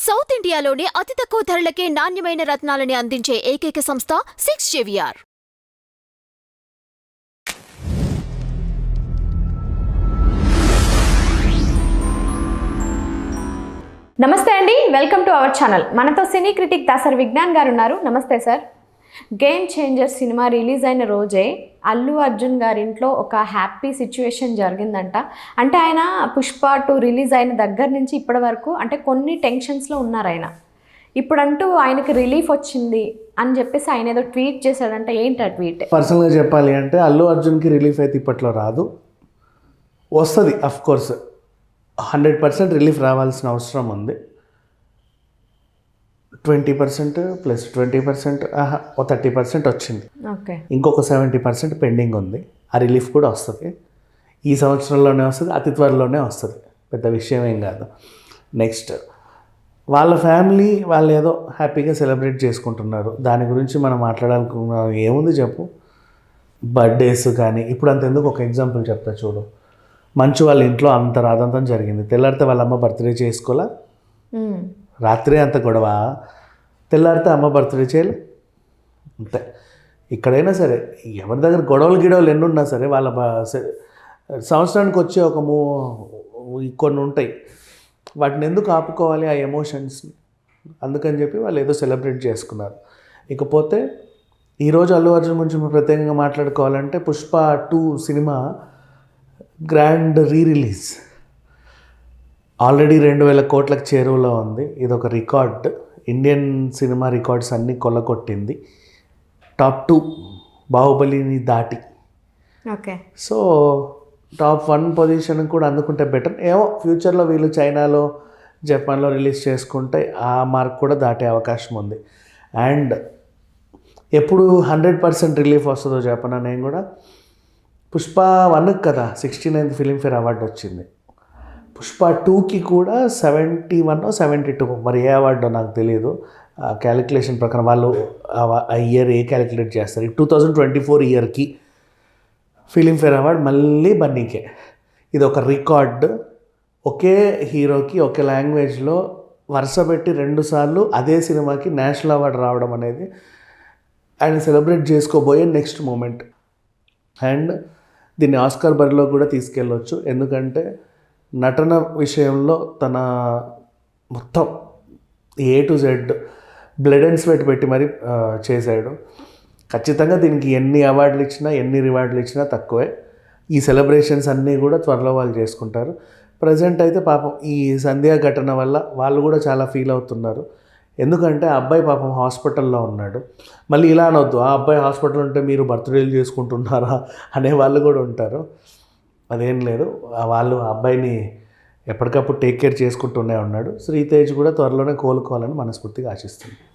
South ఇండియాలోనే అతి తక్కువ ధరలకే నాణ్యమైన రత్నాలని అందించే ఏకైక సంస్థ 6JVR. నమస్తే అండి, వెల్కమ్ టు అవర్ ఛానల్. మనతో సినీ క్రిటిక్ దాసరి విజ్ఞాన్ గారు ఉన్నారు. నమస్తే sir. Game changer cinema release అయిన రోజే అల్లు అర్జున్ గారి ఇంట్లో ఒక హ్యాపీ సిచ్యువేషన్ జరిగిందంట. అంటే ఆయన పుష్ప 2 రిలీజ్ అయిన దగ్గర నుంచి ఇప్పటి వరకు అంటే కొన్ని టెన్షన్స్లో ఉన్నారు ఆయన. ఇప్పుడంటూ ఆయనకి రిలీఫ్ వచ్చింది అని చెప్పేసి ఆయన ఏదో ట్వీట్ చేశాడంటే ఏంటి ఆ ట్వీట్? పర్సనల్గా చెప్పాలి అంటే అల్లు అర్జున్కి రిలీఫ్ అయితే ఇప్పట్లో రాదు, వస్తుంది. అఫ్కోర్స్ 100% రిలీఫ్ రావాల్సిన అవసరం ఉంది. 20% ప్లస్ 20% 30% వచ్చింది. ఓకే, ఇంకొక 70% పెండింగ్ ఉంది. ఆ రిలీఫ్ కూడా వస్తుంది, ఈ సంవత్సరంలోనే వస్తుంది, అతి త్వరలోనే వస్తుంది. పెద్ద విషయం ఏం కాదు. నెక్స్ట్ వాళ్ళ ఫ్యామిలీ వాళ్ళు ఏదో హ్యాపీగా సెలబ్రేట్ చేసుకుంటున్నారు. దాని గురించి మనం మాట్లాడాలనుకున్నాం. ఏముంది చెప్పు, బర్త్డేస్ కానీ. ఇప్పుడు అంతెందుకు, ఒక ఎగ్జాంపుల్ చెప్తా చూడు. మంచు వాళ్ళ ఇంట్లో అంత రాదంతం జరిగింది. తెల్లారితే వాళ్ళ అమ్మ బర్త్డే చేసుకోవాలా, రాత్రే అంత గొడవ, తెల్లారితే అమ్మ బర్త్డే చేయాలి. అంతే. ఇక్కడైనా సరే ఎవరి దగ్గర గొడవలు ఎన్ని ఉన్నా సరే వాళ్ళ సంవత్సరానికి వచ్చే ఒక కొన్ని ఉంటాయి. వాటిని ఎందుకు ఆపుకోవాలి ఆ ఎమోషన్స్ని? అందుకని చెప్పి వాళ్ళు ఏదో సెలబ్రేట్ చేసుకున్నారు. ఇకపోతే ఈరోజు అల్లు అర్జున్ గురించి ప్రత్యేకంగా మాట్లాడుకోవాలంటే Pushpa 2 cinema grand release already 2000 కోట్లకు చేరువలో ఉంది. ఇది ఒక రికార్డ్. ఇండియన్ సినిమా రికార్డ్స్ అన్నీ కొల్లకొట్టింది. టాప్ 2 బాహుబలిని దాటి. ఓకే, సో టాప్ 1 పొజిషన్ కూడా అందుకుంటే బెటర్. ఏమో ఫ్యూచర్లో వీళ్ళు చైనాలో జపాన్లో రిలీజ్ చేసుకుంటే ఆ మార్క్ కూడా దాటే అవకాశం ఉంది. అండ్ ఎప్పుడు 100% రిలీఫ్ వస్తుందో చెప్పనా నేను కూడా. పుష్ప 1 కదా 69th ఫిలింఫేర్ అవార్డు వచ్చింది. పుష్ప 2కి కూడా 71 or 72, మరి ఏ అవార్డో నాకు తెలియదు. క్యాలిక్యులేషన్ ప్రకారం వాళ్ళు ఆ ఇయర్ ఏ క్యాలిక్యులేట్ చేస్తారు. 2024 ఇయర్కి ఫిలింఫేర్ అవార్డు మళ్ళీ బన్నీకే. ఇది ఒక రికార్డ్. ఒకే హీరోకి ఒకే లాంగ్వేజ్లో వరుస పెట్టి 2 సార్లు అదే సినిమాకి నేషనల్ అవార్డు రావడం అనేది ఆయన సెలబ్రేట్ చేసుకోబోయే నెక్స్ట్ మూమెంట్. అండ్ దీన్ని ఆస్కార్ బరిలో కూడా తీసుకెళ్ళవచ్చు. ఎందుకంటే నటన విషయంలో తన మొత్తం A to Z blood and sweat పెట్టి మరి చేశాడు. ఖచ్చితంగా దీనికి ఎన్ని అవార్డులు ఇచ్చినా ఎన్ని రివార్డులు ఇచ్చినా తక్కువే. ఈ సెలబ్రేషన్స్ అన్నీ కూడా త్వరలో వాళ్ళు చేసుకుంటారు. ప్రజెంట్ అయితే పాపం ఈ సంధ్యా ఘటన వల్ల వాళ్ళు కూడా చాలా ఫీల్ అవుతున్నారు. ఎందుకంటే ఆ అబ్బాయి పాపం హాస్పిటల్లో ఉన్నాడు. మళ్ళీ ఇలా అనొద్దు, ఆ అబ్బాయి హాస్పిటల్ ఉంటే మీరు బర్త్డేలు చేసుకుంటున్నారా అనే వాళ్ళు కూడా ఉంటారు. అదేం లేదు, వాళ్ళు అబ్బాయిని ఎప్పటికప్పుడు టేక్ కేర్ చేసుకుంటూనే ఉన్నాడు. శ్రీతేజ్ కూడా త్వరలోనే కోలుకోవాలని మనస్ఫూర్తిగా ఆశిస్తుంది.